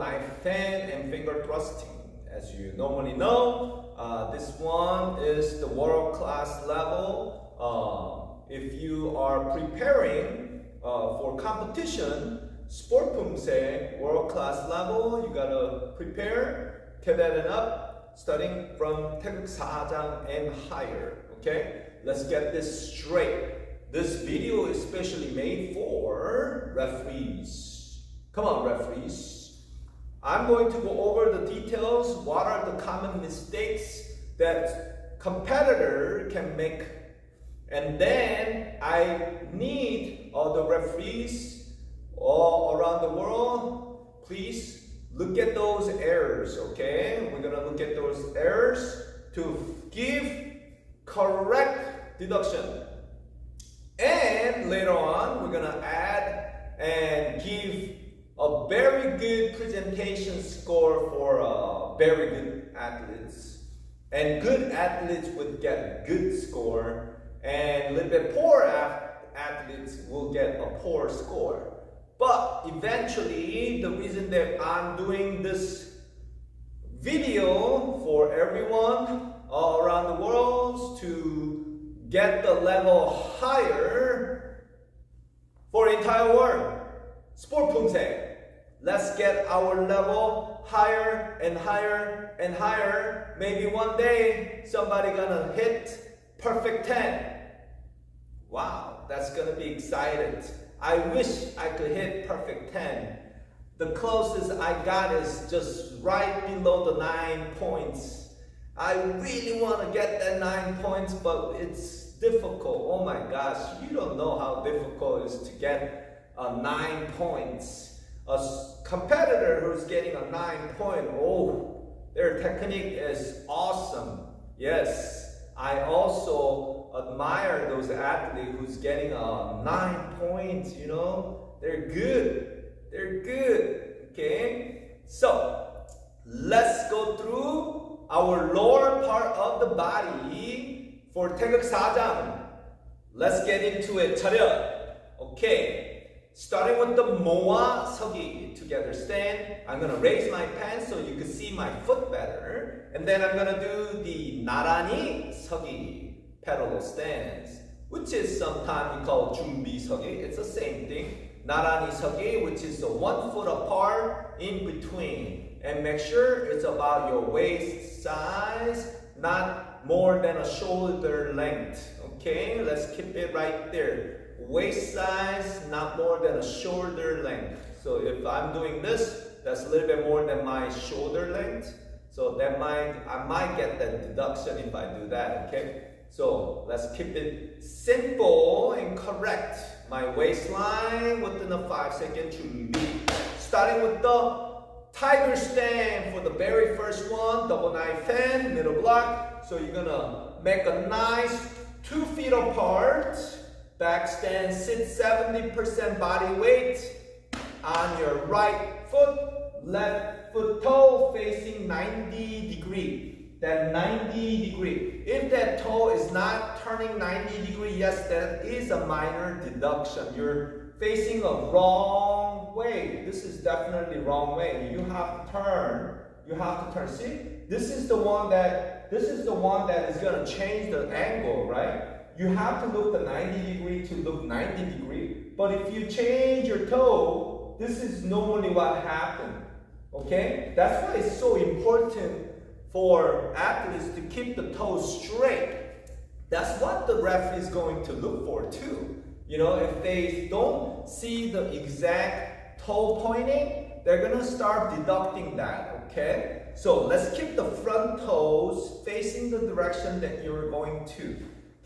knife fan and finger thrusting. As you normally know, this one is the world-class level. If you are preparing for competition, sport poomsae, world-class level, you gotta prepare, keep that up, studying from Taegeuk Jang and higher. Okay, let's get this straight. This video is specially made for referees. Come on, referees. I'm going to go over the details. What are the common mistakes that competitor can make? And then I need all the referees all around the world. Please look at those errors, okay? We're gonna look at those errors to give correct deduction. And later on, we're gonna add and give a very good presentation score for very good athletes. And good athletes would get a good score, and a little bit poor athletes will get a poor score. But eventually, the reason that I'm doing this video for everyone all around the world to get the level higher for the entire world. Sport poomsae. Let's get our level higher and higher and higher. Maybe one day somebody gonna hit perfect 10. Wow, that's gonna be excited. I wish I could hit perfect 10. The closest I got is just right below the 9 points. I really want to get that 9 points, but it's difficult. Oh my gosh, you don't know how difficult it is to get 9 points. A competitor who's getting a 9 point, oh, their technique is awesome. Yes, I also admire those athletes who's getting a 9 points, you know. They're good. They're good. Okay? So, let's go through our lower part of the body for Taegeuk Jang. Let's get into it. 차렷. Okay. Starting with the 모아 서기. Together stand. I'm going to raise my pants so you can see my foot better. And then I'm going to do the 나란히 서기. Parallel stance. Which is sometimes we call 준비 서기. It's the same thing. 나란히 서기, which is the 1 foot apart in between. And make sure it's about your waist size, not more than a shoulder length. Okay, let's keep it right there. Waist size, not more than a shoulder length. So if I'm doing this, that's a little bit more than my shoulder length. So I might get that deduction if I do that, okay? So let's keep it simple and correct. My waistline within a 5-second 준비. Starting with the tiger stand for the very first one, double knife hand, middle block. So you're gonna make a nice 2 feet apart. Back stand, sit 70% body weight on your right foot, left foot toe facing 90 degree. That 90 degree. If that toe is not turning 90 degree, yes, that is a minor deduction. You're facing a wrong way. This is definitely wrong way. You have to turn. You have to turn. See, this is the one that is gonna change the angle, right? You have to look the 90 degree to look 90 degree. But if you change your toe, this is normally what happened. Okay? That's why it's so important for athletes to keep the toes straight. That's what the referee is going to look for too. You know, if they don't see the exact toe pointing, they're gonna start deducting that, okay? So let's keep the front toes facing the direction that you're going to.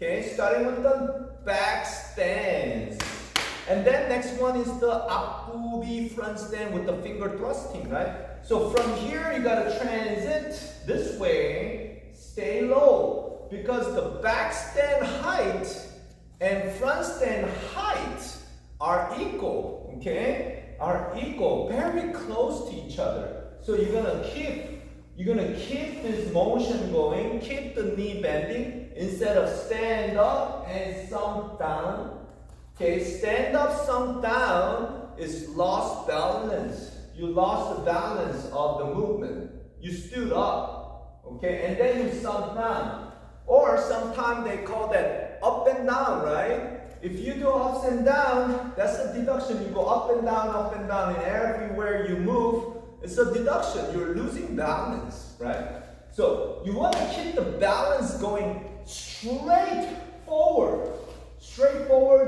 Okay, starting with the back stance. And then next one is the 앞구비 front stand with the finger thrusting, right? So from here, you gotta transit this way, stay low. Because the back stand height and front stand height are equal, okay? Are equal, very close to each other. So you're gonna keep this motion going, keep the knee bending instead of stand up and sunk down. Okay, stand up, sunk down is lost balance. you lost the balance of the movement. You stood up, okay, and then you sunk down. Or sometimes they call that up and down, right? If you go ups and down, that's a deduction. You go up and down, and everywhere you move, it's a deduction. You're losing balance, right? So you want to keep the balance going straight forward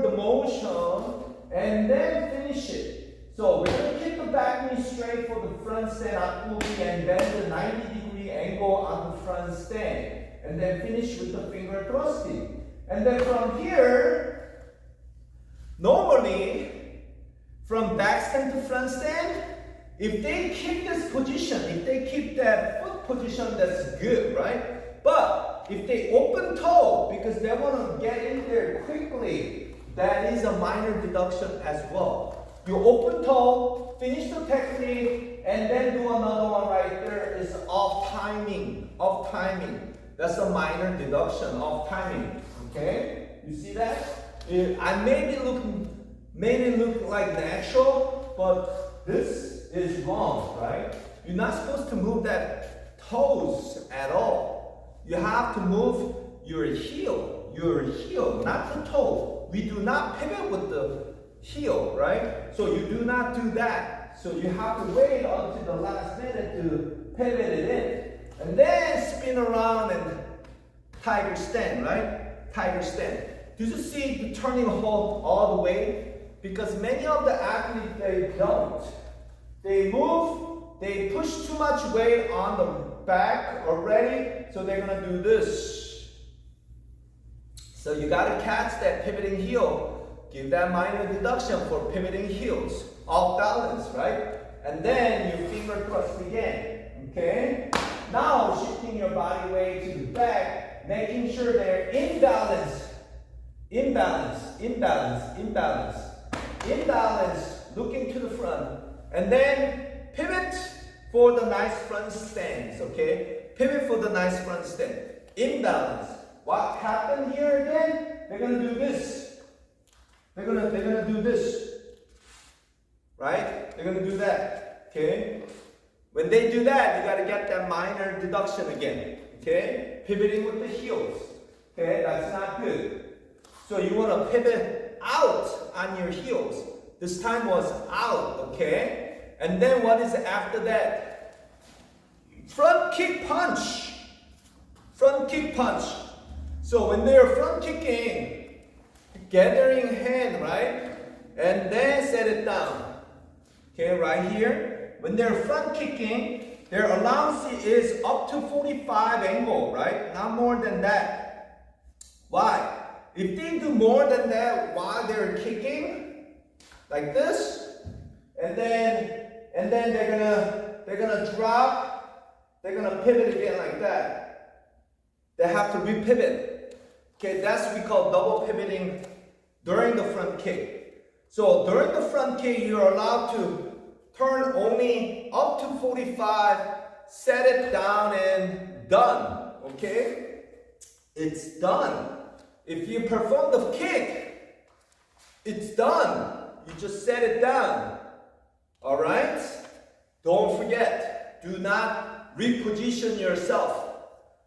the motion, and then finish it. So we're going to keep the back knee straight for the front stand akuli and bend the 90-degree angle on the front stand. And then finish with the finger thrusting. And then from here, normally, from back stand to front stand, if they keep this position, if they keep that foot position, that's good, right? But if they open toe, because they want to get in there quickly, that is a minor deduction as well. You open toe, finish the technique, and then do another one right there is off timing. That's a minor deduction, off timing. Okay? You see that? I made it look like natural, but this is wrong, right? You're not supposed to move that toes at all. You have to move your heel, not the toe. We do not pivot with the heel, right? So you do not do that. So you have to wait until the last minute to pivot it in. And then spin around and tiger stand, right? Tiger stand. Do you see the turning hold all the way? Because many of the athletes, they don't. They move, they push too much weight on the back already, so they're gonna do this. So you gotta catch that pivoting heel. Give that minor deduction for pivoting heels. Off balance, right? And then you finger thrust again, okay? Now shifting your body weight to the back, making sure they're in balance. In balance, looking to the front. And then pivot for the nice front stance, okay? Pivot for the nice front stand. In balance. What happened here again? They're gonna do this. They're gonna do this. Right? They're gonna do that. Okay? When they do that, you gotta get that minor deduction again. Okay? Pivoting with the heels. Okay? That's not good. So you wanna pivot out on your heels. This time was out, okay? And then what is after that? Front kick punch. Front kick punch. So when they're front kicking, gathering hand, right? And then set it down. Okay, right here. When they're front kicking, their allowance is up to 45 angle, right? Not more than that. Why? If they do more than that while they're kicking, like this, and then they're gonna drop, they're gonna pivot again like that. They have to repivot. Okay, that's what we call double pivoting during the front kick. So during the front kick, you're allowed to turn only up to 45, set it down, and done. Okay? It's done. If you perform the kick, it's done. You just set it down. Alright? Don't forget, do not reposition yourself.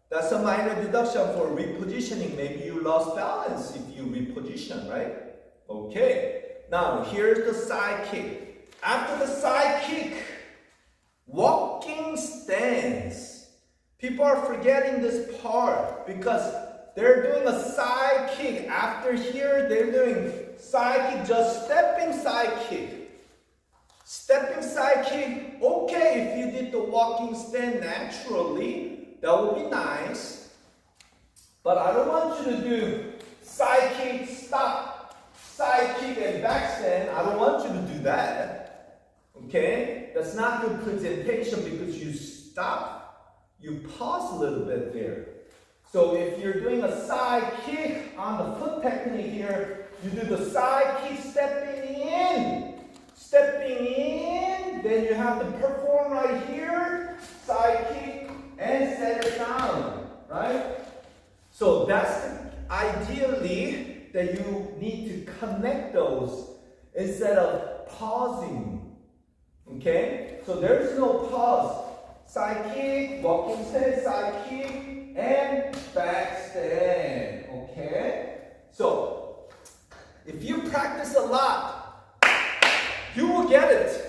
That's a minor deduction for repositioning. Maybe you lost balance if you reposition, right? Okay. Now, here's the side kick. After the side kick, walking stance. People are forgetting this part because they're doing a side kick. After here, they're doing side kick, just stepping side kick. Stepping side kick, okay, if you did the walking stand naturally, that would be nice. But I don't want you to do side kick, stop, side kick, and back stand. I don't want you to do that. Okay? That's not good presentation because you stop, you pause a little bit there. So if you're doing a side kick on the foot technique here, you do the side kick stepping in, then you have to perform right here, side kick, and set it down, right? So that's ideally that you need to connect those instead of pausing Okay? So there's no pause. Side kick, walking stand, side kick, and back stand. Okay? So, if you practice a lot, you will get it.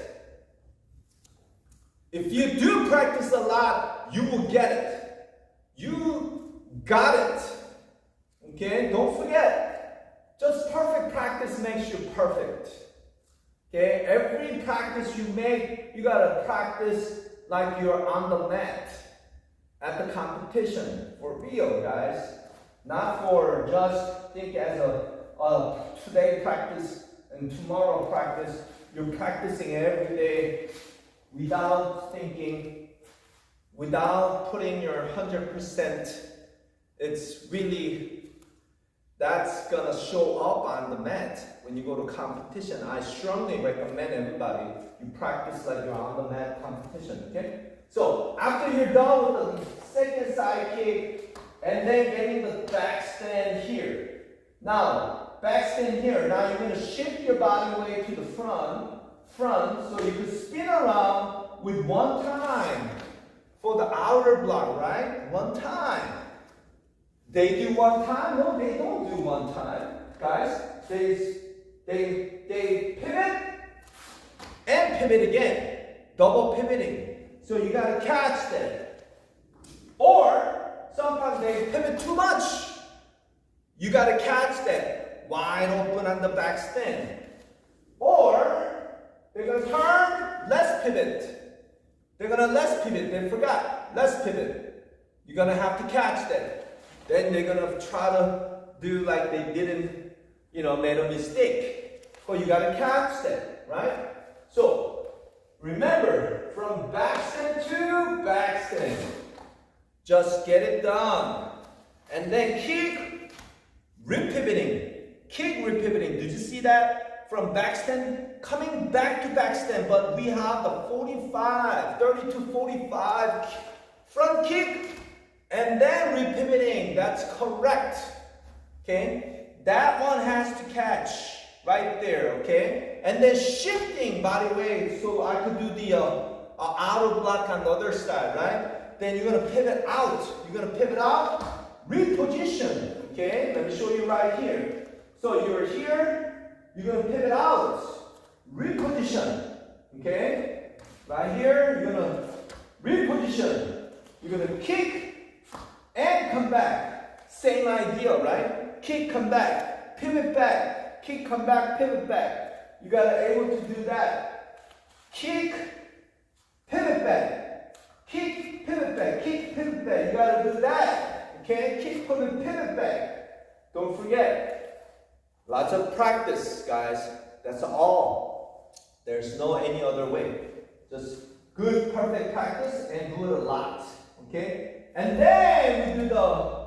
If you do practice a lot, you will get it. You got it. Okay? Don't forget, just perfect practice makes you perfect. Okay? Every practice you make, you gotta practice like you're on the mat at the competition. For real, guys. Not for just think as a today practice and tomorrow practice. You're practicing every day without thinking, without putting your 100%. It's really, that's gonna show up on the mat when you go to competition. I strongly recommend everybody you practice like you're on the mat competition, okay? So after you're done with the second side kick and then getting the back stand here. Now, back stand here. Now you're gonna shift your body weight to the front so you can spin around with one time for the outer block, right? One time. They do one time? No, they don't do one time. Guys, they pivot and pivot again. Double pivoting. So you gotta catch that. Or sometimes they pivot too much. You gotta catch that. Wide open on the back stand. Or they're gonna turn, less pivot. They're gonna less pivot. They forgot. Less pivot. You're gonna have to catch that. Then they're gonna try to do like they didn't, made a mistake. But you gotta catch that, right? So remember, from back stand to back stand. Just get it done. And then kick, repivoting. Kick, repivoting. Did you see that? From back stand, coming back to back stand. But we have the 30 to 45 front kick. And then repivoting. That's correct. Okay? That one has to catch right there. Okay? And then shifting body weight so I could do the outer block on the other side, right? Then you're going to pivot out. You're going to pivot out, reposition. Okay? Let me show you right here. So you're here, you're going to pivot out, reposition. Okay? Right here, you're going to reposition. You're going to kick and come back. Same idea, right? Kick, come back, pivot back, kick, come back, pivot back. You got to able to do that. Kick, pivot back, kick, pivot back, kick, pivot back. You got to do that. Okay? Kick, pivot back. Don't forget. Lots of practice, guys. That's all. There's no any other way. Just good, perfect practice and do it a lot. Okay? And then we do the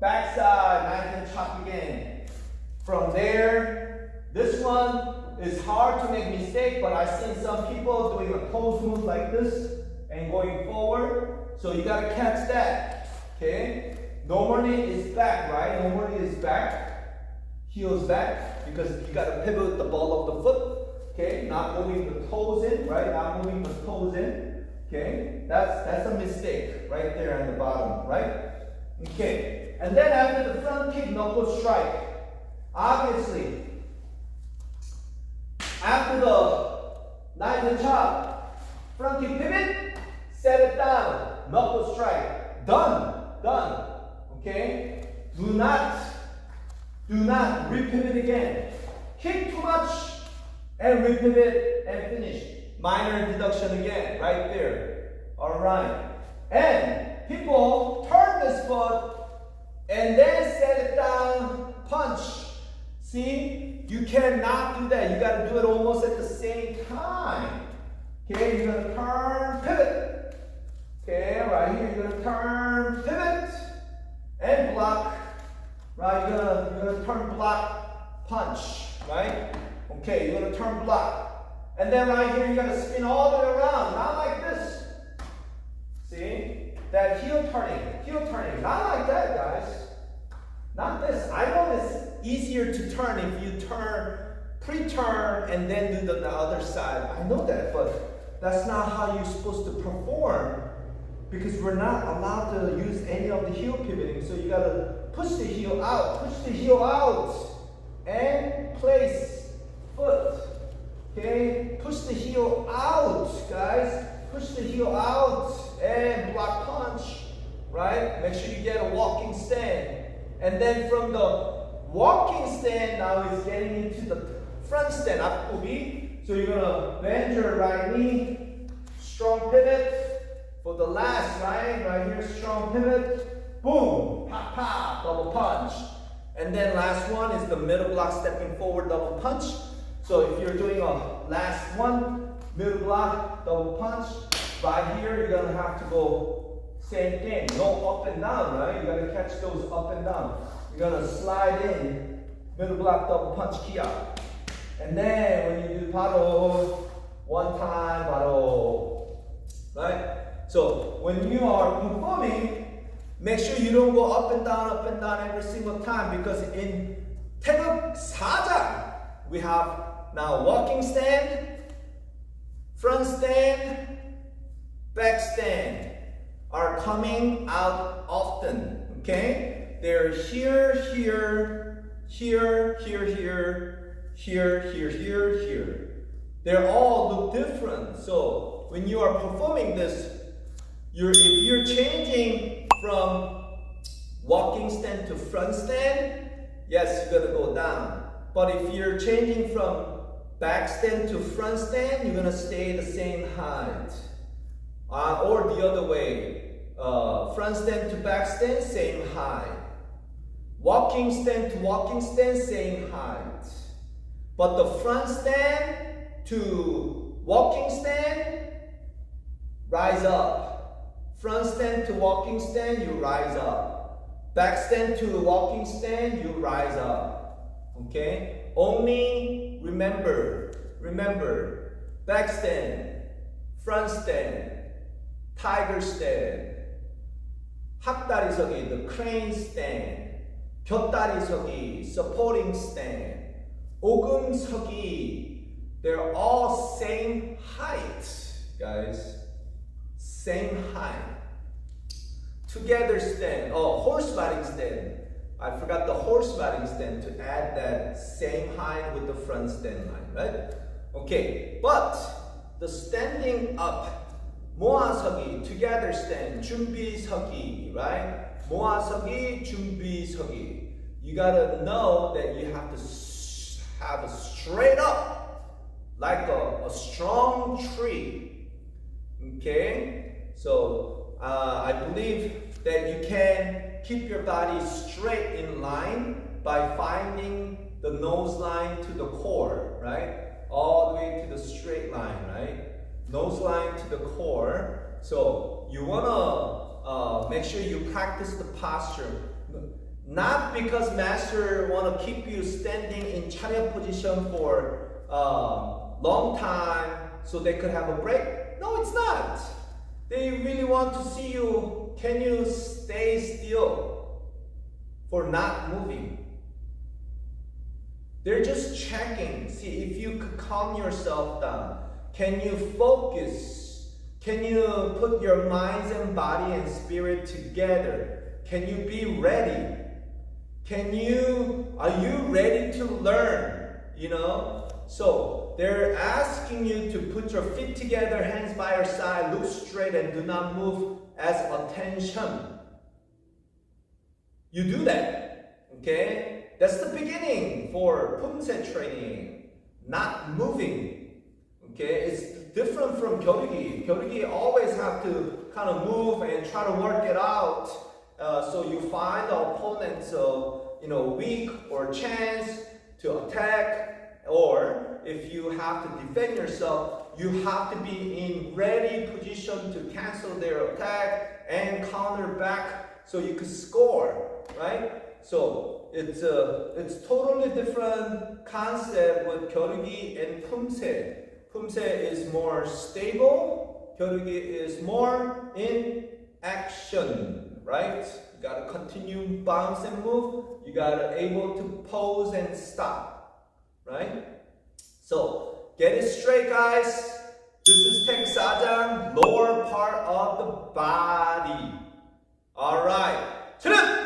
backside knife and chop again. From there, this one is hard to make mistake, but I've seen some people doing a pose move like this and going forward. So you gotta catch that. Okay? Normally it's back, right? Normally it's back. Heels back, because you gotta pivot the ball of the foot. Okay? Not moving the toes in, right? Not moving the toes in. Okay? That's a mistake right there on the bottom, right? Okay. And then after the front kick, knuckle strike. Obviously, after the knife and chop, front kick pivot, set it down, knuckle strike. Done. Done. Okay? Do not repivot again. Kick too much and repivot and finish. Minor deduction again, right there. Alright. And people turn this foot and then set it down, punch. See? You cannot do that. You got to do it almost at the same time. Okay? You're going to turn, pivot. Okay? Right here, you're going to turn, pivot, and block. Right? You're gonna turn block, punch. Right? Okay, you're gonna turn block. And then right here, you're gonna spin all the way around. Not like this. See? That heel turning. Not like that, guys. Not this. I know it's easier to turn if you turn, pre-turn, and then do the other side. I know that, but that's not how you're supposed to perform, because we're not allowed to use any of the heel pivoting. So you gotta push the heel out, and place foot. Okay, push the heel out, guys. Push the heel out and block punch, right? Make sure you get a walking stand. And then from the walking stand, now is getting into the front stand, 앞구비. So you're gonna bend your right knee, strong pivot for the last, right here, strong pivot, boom, pop, pop, double punch. And then last one is the middle block, stepping forward, double punch. So if you're doing a last one, middle block, double punch, right here you're gonna have to go same thing, no up and down, right? You gotta catch those up and down. You're gonna slide in, middle block, double punch, kia. And then when you do 바로, one time, 바로, right? So when you are performing, make sure you don't go up and down every single time, because in Taegeuk 4장, we have now walking stand, front stand, back stand are coming out often, okay? They're here, here, here, here, here, here, here, here, here. They all look different. So when you are performing this, if you're changing from walking stand to front stand, yes, you're gonna go down. But if you're changing from back stand to front stand, you're gonna stay the same height. Or the other way, front stand to back stand, same height. Walking stand to walking stand, same height. But the front stand to walking stand, rise up. Front stand to walking stand, you rise up. Back stand to walking stand, you rise up. Okay? Only remember, back stand, front stand, tiger stand, 학다리서기, the crane stand, 곁다리서기, supporting stand, 오금서기, they're all same height, guys. Same height. Together stand, horse riding stand. I forgot the horse riding stand to add that same height with the front stand line, right? Okay, but the standing up, 모아서기, together stand, 준비서기, right? 모아서기, 준비서기. You gotta know that you have to have a straight up, like a strong tree. Okay, so I believe that you can keep your body straight in line by finding the nose line to the core, right? All the way to the straight line, right? Nose line to the core. So you wanna make sure you practice the posture. Not because master wanna keep you standing in chariot position for long time so they could have a break. No, it's not. They really want to see you, can you stay still for not moving? They're just checking, see if you could calm yourself down. Can you focus? Can you put your minds and body and spirit together? Can you be ready? Are you ready to learn? You know? So they're asking you to put your feet together, hands by your side, look straight and do not move as attention. You do that, okay? That's the beginning for poomsae training, not moving, okay? It's different from 겨루기. 겨루기 always have to kind of move and try to work it out. So you find the opponent's weak or chance to attack, or if you have to defend yourself, you have to be in ready position to cancel their attack and counter back so you could score, right? So it's totally different concept with 겨루기 and poomsae. Poomsae is more stable, 겨루기 is more in action, right? You gotta continue bounce and move. You gotta able to pose and stop, right? So get it straight, guys. This is taegeuk, lower part of the body. Alright. 차렷!